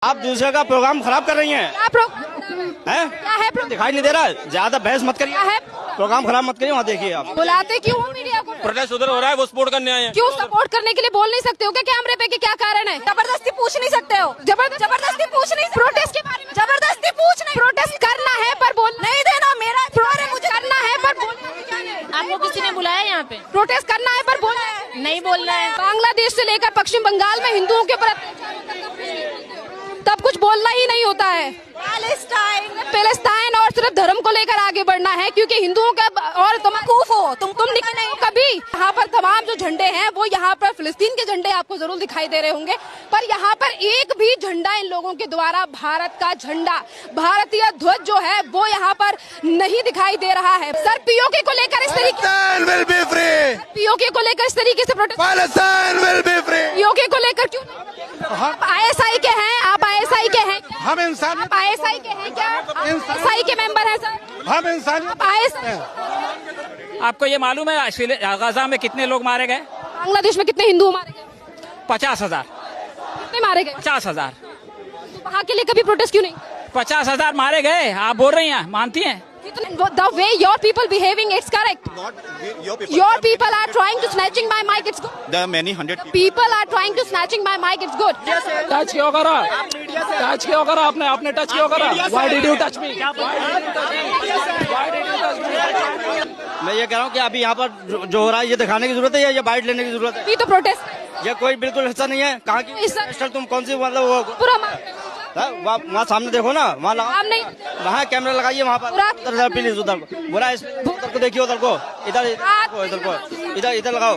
आप दूसरे का प्रोग्राम खराब कर रही हैं। क्या है दिखाई नहीं दे रहा है, ज्यादा बहस मत करिए। क्या है? प्रोग्राम खराब मत करिए, वहाँ देखिए आप। बुलाते क्यों हो मीडिया को? प्रोटेस्ट उधर हो रहा है, वो सपोर्ट करने आए हैं। क्यों सपोर्ट करने के लिए बोल नहीं सकते हो क्या कैमरे पे कि क्या कारण है? जबरदस्ती पूछ नहीं सकते हो? जबरदस्ती पूछ नहीं, प्रोटेस्ट के बारे में जबरदस्ती पूछ नहीं। प्रोटेस्ट करना है पर बोल नहीं देना, मेरा अधिकार है, मुझे करना है पर बोल। आपको किसी ने बुलाया यहाँ पे? प्रोटेस्ट करना है पर बोल नहीं बोलना है। बांग्लादेश से लेकर पश्चिम बंगाल में हिंदुओं के ऊपर तब कुछ बोलना ही नहीं होता है। पैलेस्टाइन और सिर्फ धर्म को लेकर आगे बढ़ना है, क्योंकि हिंदुओं का और तुम निकले नहीं कभी। यहाँ पर तमाम जो झंडे हैं वो यहाँ पर फिलिस्तीन के झंडे आपको जरूर दिखाई दे रहे होंगे, पर यहाँ पर एक भी झंडा इन लोगों के द्वारा भारत का झंडा, भारतीय ध्वज जो है वो यहाँ पर नहीं दिखाई दे रहा है। सर पीओके को लेकर इस तरीके पीओके को लेकर इस तरीके से पीओके को लेकर क्यों? आप आईएसआई के हैं, आप आईएसआई के हैं, हम इंसान, आप आईएसआई के हैं क्या? आईएसआई के मेंबर हैं सर? हम इंसान। आप आईएसआई आपको ये मालूम है गाजा में कितने लोग मारे गए? बांग्लादेश में कितने हिंदू मारे गए? 50,000। कितने मारे गए? 50,000। तो वहाँ के लिए कभी प्रोटेस्ट क्यों नहीं? 50,000 मारे गए। आप बोल रही हैं, मानती हैं? The way your people behaving, it's correct. Your people are trying to snatching my mic. It's good. There are many hundred People are trying to snatching my mic. It's good. Touch क्यों करा? Touch क्यों करा आपने? आपने touch क्यों करा? Why did you touch me? मैं ये कह रहा हूँ कि अभी यहाँ पर जो हो रहा है ये दिखाने की जरूरत है या ये बाइट लेने की जरूरत है? ये तो प्रोटेस्ट। ये कोई बिल्कुल हिस्सा नहीं है। कहाँ की हिस्सा? तुम कौन सी मतलब वो पूरा वहाँ सामने देखो ना, वहाँ हम नहीं, वहाँ कैमरा लगाइए वहाँ पर। उधर प्लीज उधर को बुरा, उधर को देखिए, उधर को, इधर को, इधर लगाओ,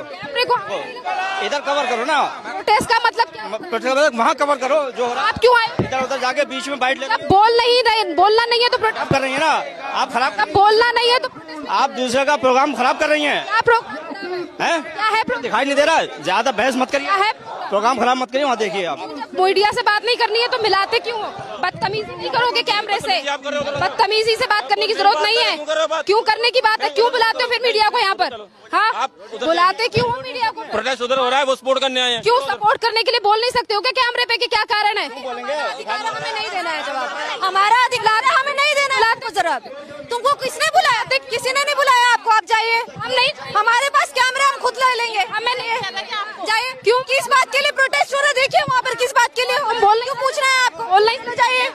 इधर कवर करो ना। प्रोटेस्ट का मतलब क्या? वहाँ कवर करो जो हो रहा है। आप क्यों आए? इधर उधर जाके बीच में बाइट ले। बोल नहीं रहे, बोलना नहीं है तो प्रोटेस्ट कर रही है ना आप, खराब बोलना नहीं है तो आप दूसरे का प्रोग्राम खराब कर रही हैं। क्या है? दिखाई नहीं दे रहा है, ज्यादा बहस मत करिए। क्या है? प्रोग्राम खराब मत करिए, वहाँ देखिए आप। मीडिया से बात नहीं करनी है तो मिलाते क्यों हो? बदतमीजी नहीं करोगे कैमरे से? बदतमीजी से बात करने की जरूरत नहीं है। क्यों करने की बात है? क्यों बुलाते हो फिर मीडिया को यहाँ पर? हाँ, बुलाते क्यों हो मीडिया को? प्रोटेस्ट उधर हो रहा है, वो सपोर्ट करने आए हैं। क्यों सपोर्ट करने के लिए बोल नहीं सकते हो क्या कैमरे पे कि क्या कारण है? हमें नहीं देना है जवाब, हमारा अधिकार है, हमें नहीं देना है जवाब। तुमको किसने बुलाया? किसी ने नहीं बुलाया आपको, आप जाइए। हम नहीं, हमारे पास कैमरा, हम खुद ले लेंगे। हमें नहीं जाइए। क्यों? किस बात के लिए प्रोटेस्ट हो रहा है? देखिए वहाँ पर किस बात के लिए हम बोल क्यों पूछ रहे हैं आपको? बोल नहीं जाइए,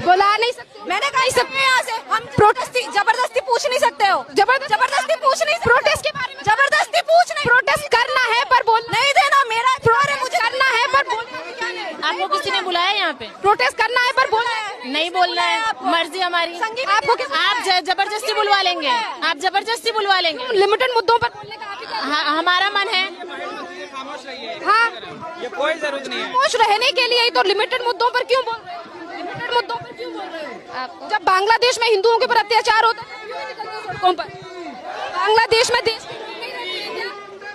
बुला नहीं सकते। मैंने कहा सकते यहाँ से हम प्रोटेस्ट जबरदस्ती पूछ नहीं सकते हो? जबरदस्ती पूछ नहीं, प्रोटेस्ट के बारे में जबरदस्ती पूछ नहीं। प्रोटेस्ट करना है पर बोल नहीं देना, मेरा अधिकार है, मुझे करना है पर बोल। आपको किसी ने बुलाया यहाँ पे? प्रोटेस्ट करना है पर बोल नहीं बोलना है, मर्जी हमारी। आपको आप जबरदस्ती बुलवा लेंगे, आप जबरदस्ती बुलवा लेंगे। लिमिटेड मुद्दों पर बोलने का हमारा मन है। हाँ, ये कोई जरूरत नहीं है। खामोश रहने के लिए ही तो लिमिटेड मुद्दों पर क्यों बोल रहे हो? लिमिटेड मुद्दों पर क्यों बोल रहे हो? जब बांग्लादेश में हिंदुओं के ऊपर अत्याचार होता है क्यों नहीं निकलते सड़कों पर? बांग्लादेश में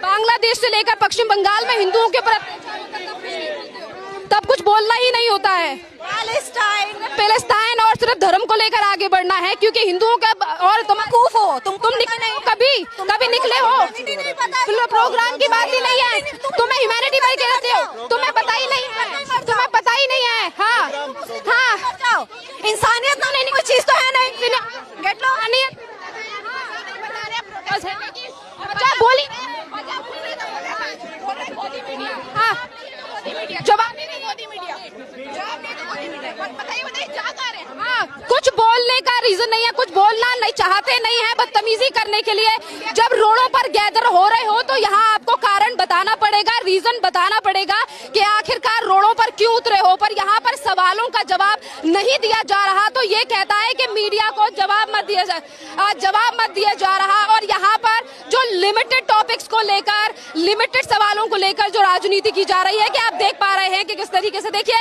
बांग्लादेश से लेकर पश्चिम बंगाल में हिंदुओं के ऊपर अत्याचार होता है तब कुछ बोलना ही नहीं होता है। पैलेस्टाइन और सिर्फ धर्म को लेकर आगे बढ़ना है, क्योंकि हिंदुओं का और तुम निकले नहीं कभी निकले हो? प्रोग्राम की बात ही नहीं है। तुम्हें ह्यूमैनिटी पर कहते हो, तुम्हें पता ही नहीं है, तुम्हें पता ही नहीं है। हाँ हाँ, इंसानियत तो नहीं, कोई चीज तो है नहीं। गेट लो बोली। हाँ, जवाब नहीं मोदी मीडिया। हाँ, कुछ बोलने का रीजन नहीं है, कुछ बोलना नहीं चाहते नहीं है, बदतमीजी करने के लिए। जब रोडों पर गैदर हो रहे हो तो यहाँ आपको कारण बताना पड़ेगा, रीजन बताना पड़ेगा कि आखिरकार रोडों पर क्यों उतरे हो। पर यहाँ पर सवालों का जवाब नहीं दिया जा रहा तो ये कहता है कि मीडिया को जवाब मत दिया जा रहा। और यहाँ पर जो लिमिटेड टॉपिक्स को लेकर, लिमिटेड सवालों को लेकर जो राजनीति की जा रही है, कि आप देख पा रहे हैं कि किस तरीके से, देखिए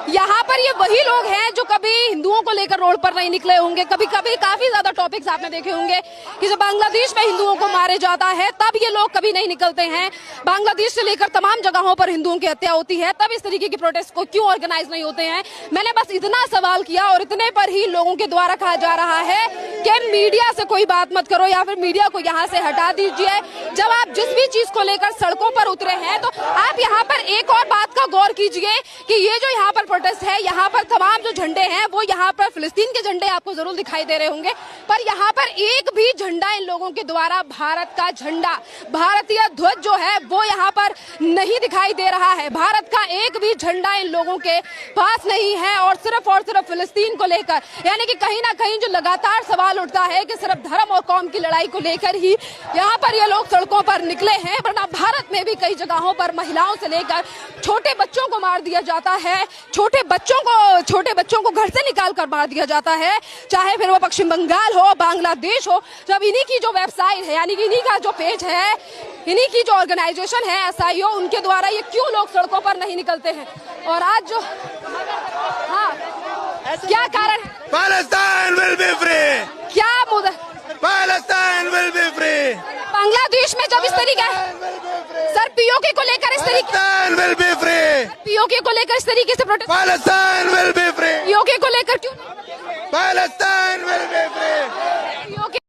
यहाँ पर ये वही लोग हैं जो कभी हिंदुओं को लेकर रोड पर नहीं निकले होंगे। कभी काफी ज्यादा टॉपिक्स आपने देखे होंगे कि जब बांग्लादेश में हिंदुओं को मारे जाता है तब ये लोग कभी नहीं निकलते हैं। बांग्लादेश से लेकर तमाम जगहों पर हिंदुओं की हत्या होती है, तब इस तरीके की प्रोटेस्ट को क्यों ऑर्गेनाइज नहीं होते हैं? मैंने बस इतना सवाल किया और इतने पर ही लोगों के द्वारा कहा जा रहा है कि मीडिया से कोई बात मत करो या फिर मीडिया को यहाँ से हटा दीजिए। जब आप जिस भी चीज को लेकर सड़कों पर उतरे हैं तो आप यहाँ पर एक और बात का गौर कीजिए कि ये जो यहाँ पर प्रोटेस्ट है, यहाँ पर तमाम जो झंडे हैं वो यहाँ पर फिलिस्तीन के झंडे आपको जरूर दिखाई दे रहे होंगे, पर यहाँ पर एक भी झंडा इन लोगों के द्वारा भारत का झंडा, भारतीय ध्वज जो है वो यहाँ पर नहीं दिखाई दे रहा है। भारत का एक भी झंडा इन लोगों के पास नहीं है और सिर्फ फिलिस्तीन को लेकर, यानी कि कहीं ना कहीं जो लगातार सवाल उठता है कि सिर्फ धर्म और कौम की लड़ाई को लेकर ही यहाँ पर ये लोग सड़कों पर निकले हैं, वरना भारत में भी कई जगहों पर महिलाओं से लेकर छोटे बच्चों को मार दिया जाता है, छोटे बच्चों को घर से निकाल कर मार दिया जाता है, चाहे फिर वो पश्चिम बंगाल हो, बांग्लादेश हो। जब इन्हीं की जो वेबसाइट है, यानी कि इन्हीं का जो पेज है, इन्हीं की जो ऑर्गेनाइजेशन है SIO, उनके द्वारा ये क्यों लोग सड़कों पर नहीं निकलते हैं। और आज जो क्या कारण, Palestine will be free. क्या मुद्दा, Palestine will be free. Bangladesh में जब इस तरीके सर POK को लेकर इस तरीके Palestine will be free. POK को लेकर इस तरीके से protest, Palestine will be free. POK को लेकर क्यों Palestine will be free.